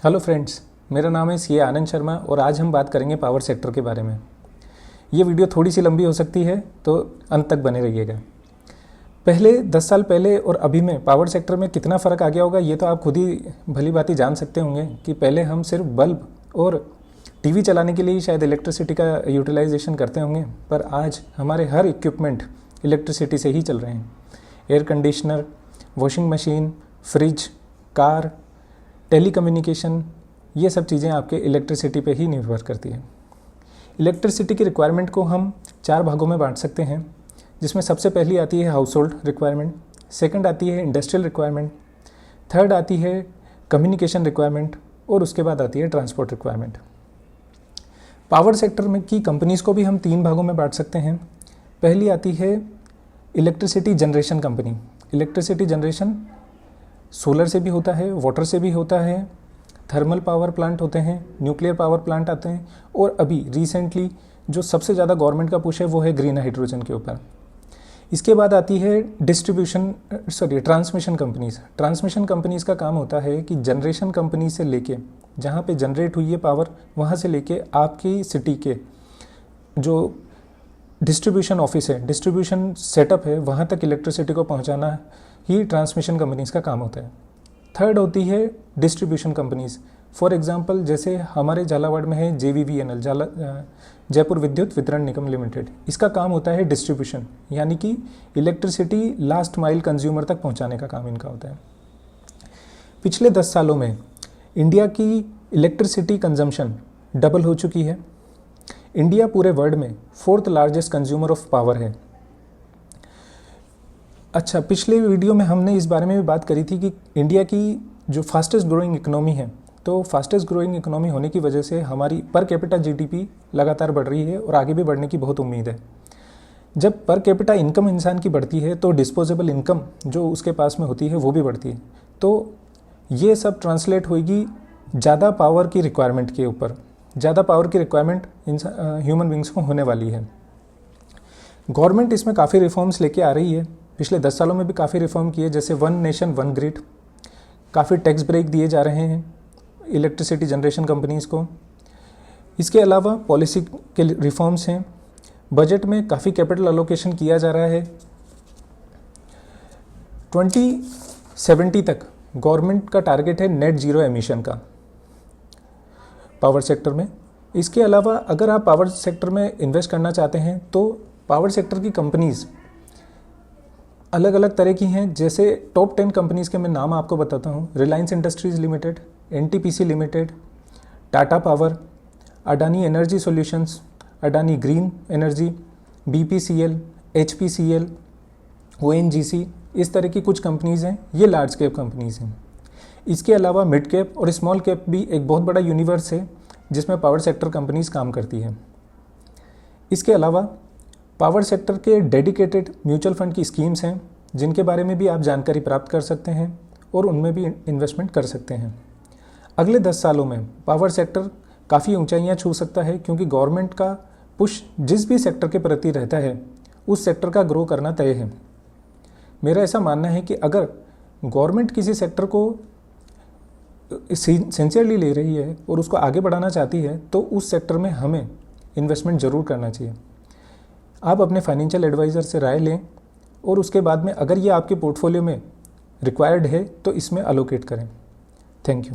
Hello friends, मेरा नाम है सी आनंद शर्मा और आज हम बात करेंगे पावर सेक्टर के बारे में। ये वीडियो थोड़ी सी लंबी हो सकती है तो अंत तक बने रहिएगा। पहले 10 साल पहले और अभी में पावर सेक्टर में कितना फ़र्क आ गया होगा ये तो आप खुद ही भली भांति जान सकते होंगे कि पहले हम सिर्फ बल्ब और टीवी चलाने के लिए ही शायद इलेक्ट्रिसिटी का यूटिलाइजेशन करते होंगे, पर आज हमारे हर इक्विपमेंट इलेक्ट्रिसिटी से ही चल रहे हैं। Air conditioner, washing machine, fridge, car, telecommunication, ये सब चीज़ें आपके इलेक्ट्रिसिटी पे ही निर्भर करती हैं। इलेक्ट्रिसिटी की रिक्वायरमेंट को हम 4 भागों में बांट सकते हैं, जिसमें सबसे पहली आती है हाउस होल्ड रिक्वायरमेंट, सेकंड आती है इंडस्ट्रियल रिक्वायरमेंट, थर्ड आती है कम्युनिकेशन रिक्वायरमेंट और उसके बाद आती है ट्रांसपोर्ट रिक्वायरमेंट। पावर सेक्टर में की कंपनीज़ को भी हम 3 भागों में बांट सकते हैं। पहली आती है electricity generation company. Electricity generation solar से भी होता है, वाटर से भी होता है, थर्मल पावर प्लांट होते हैं, न्यूक्लियर पावर प्लांट आते हैं और अभी रिसेंटली जो सबसे ज़्यादा गवर्नमेंट का पुश है वो है ग्रीन हाइड्रोजन के ऊपर। इसके बाद आती है ट्रांसमिशन कंपनीज़। ट्रांसमिशन कंपनीज़ का काम होता है कि जनरेशन कंपनी से लेके जहाँ पे जनरेट हुई है पावर वहाँ से लेके आपकी सिटी के जो डिस्ट्रीब्यूशन ऑफिस है, डिस्ट्रीब्यूशन सेटअप है, वहाँ तक इलेक्ट्रिसिटी को पहुँचाना ही ट्रांसमिशन कंपनीज़ का काम होता है। थर्ड होती है डिस्ट्रीब्यूशन कंपनीज़। फॉर एग्जांपल जैसे हमारे झालावाड़ में है JVVNL, जयपुर विद्युत वितरण निगम लिमिटेड। इसका काम होता है डिस्ट्रीब्यूशन, यानी कि इलेक्ट्रिसिटी लास्ट माइल कंज्यूमर तक पहुंचाने का काम इनका होता है। पिछले 10 सालों में इंडिया की इलेक्ट्रिसिटी कंजम्पशन डबल हो चुकी है। इंडिया पूरे वर्ल्ड में 4th largest consumer of power है। अच्छा, पिछले वीडियो में हमने इस बारे में भी बात करी थी कि इंडिया की जो फास्टेस्ट ग्रोइंग इकोनॉमी है, तो फास्टेस्ट ग्रोइंग इकोनॉमी होने की वजह से हमारी पर कैपिटा GDP लगातार बढ़ रही है और आगे भी बढ़ने की बहुत उम्मीद है। जब पर कैपिटा इनकम इंसान की बढ़ती है तो डिस्पोजेबल इनकम जो उसके पास में होती है वो भी बढ़ती है। तो ये सब ट्रांसलेट होगी ज़्यादा पावर की रिक्वायरमेंट के ऊपर। ज़्यादा पावर की रिक्वायरमेंट ह्यूमन बींग्स को होने वाली है। गवर्नमेंट इसमें काफ़ी रिफॉर्म्स लेके आ रही है। पिछले 10 सालों में भी काफ़ी रिफॉर्म किए, जैसे 1 नेशन 1 ग्रिड, काफ़ी टैक्स ब्रेक दिए जा रहे हैं इलेक्ट्रिसिटी जनरेशन कंपनीज़ को। इसके अलावा पॉलिसी के रिफॉर्म्स हैं। बजट में काफ़ी कैपिटल एलोकेशन किया जा रहा है। 2070 तक गवर्नमेंट का टारगेट है नेट ज़ीरो एमिशन का पावर सेक्टर में। इसके अलावा अगर आप पावर सेक्टर में इन्वेस्ट करना चाहते हैं तो पावर सेक्टर की कंपनीज़ अलग अलग तरह की हैं। जैसे टॉप 10 कंपनीज़ के मैं नाम आपको बताता हूँ। Reliance industries limited, NTPC limited, Tata power, Adani energy solutions, Adani green energy, BPCL, HPCL, ONGC, इस तरह की कुछ कंपनीज़ हैं। ये लार्ज कैप कंपनीज़ हैं। इसके अलावा मिड कैप और स्मॉल कैप भी एक बहुत बड़ा यूनिवर्स है जिसमें पावर सेक्टर कंपनीज़ काम करती हैं। इसके अलावा पावर सेक्टर के डेडिकेटेड म्यूचुअल फंड की स्कीम्स हैं जिनके बारे में भी आप जानकारी प्राप्त कर सकते हैं और उनमें भी इन्वेस्टमेंट कर सकते हैं। अगले 10 सालों में पावर सेक्टर काफ़ी ऊंचाइयां छू सकता है, क्योंकि गवर्नमेंट का पुश जिस भी सेक्टर के प्रति रहता है उस सेक्टर का ग्रो करना तय है। मेरा ऐसा मानना है कि अगर गवर्नमेंट किसी सेक्टर को सिंसियरली ले रही है और उसको आगे बढ़ाना चाहती है तो उस सेक्टर में हमें इन्वेस्टमेंट ज़रूर करना चाहिए। आप अपने फाइनेंशियल एडवाइज़र से राय लें और उसके बाद में अगर ये आपके पोर्टफोलियो में रिक्वायर्ड है तो इसमें अलोकेट करें। Thank you.